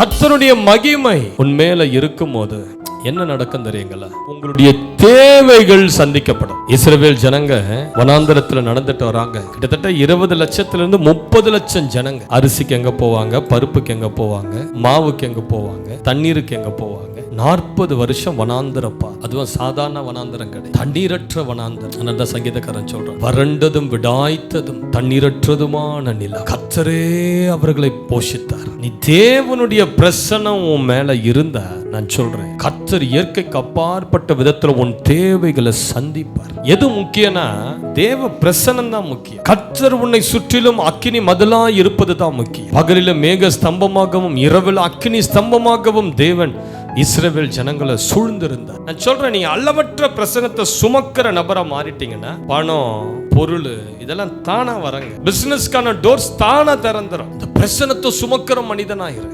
கர்த்தருடைய மகிமை உன்மேல இருக்கும்போது என்ன நடக்கும் தெரியுங்களா? உங்களுடைய தேவைகள் சந்திக்கப்படும். இஸ்ரவேல் ஜனங்க வனாந்தரத்துல நடந்துட்டு வராங்க. கிட்டத்தட்ட 20 லட்சத்திலிருந்து 30 லட்சம் ஜனங்க. அரிசிக்கு எங்க போவாங்க, பருப்புக்கு எங்க போவாங்க, மாவுக்கு எங்க போவாங்க, தண்ணீருக்கு எங்க போவாங்க. 40 வருஷம் வனாந்தரப்பா. அதுவும் சாதாரண வனாந்தரம் கிடையாது, தண்ணீரற்ற வனாந்தரம். அதான் சங்கீதக்காரன் சொல்றான், வறண்டதும் விடாய்த்ததும் தண்ணீரற்றதுமான நிலம் கர்த்தரே அவர்களை போஷித்தார். நீ தேவனுடைய பிரசன்னம் உன் மேல இருந்தா, நான் சொல்றேன், கர்த்தர் இயற்கைக்கு அப்பாற்பட்ட விதத்துல உன் தேவைகளை சந்திப்பார். எது முக்கியம்னா தேவ பிரசன்னம் தான் முக்கியம். கர்த்தர் உன்னை சுற்றிலும் அக்கினி மதிலா இருப்பது தான் முக்கியம். பகலில மேக ஸ்தம்பமாகவும் இரவில் அக்கினி ஸ்தம்பமாகவும் தேவன் இஸ்ரவேல் ஜனங்களை சூழ்ந்திருந்தார். நான் சொல்றேன், நீங்க அளவற்ற பிரசனத்தை சுமக்கிற நபரா மாறிட்டீங்கன்னா பணம், பொருள் இதெல்லாம் தானா வரங்க. பிசினஸ்க்கான டோர்ஸ் தானா திறந்துரும். இந்த பிரசனத்தை சுமக்கிற மனிதனாயிரு.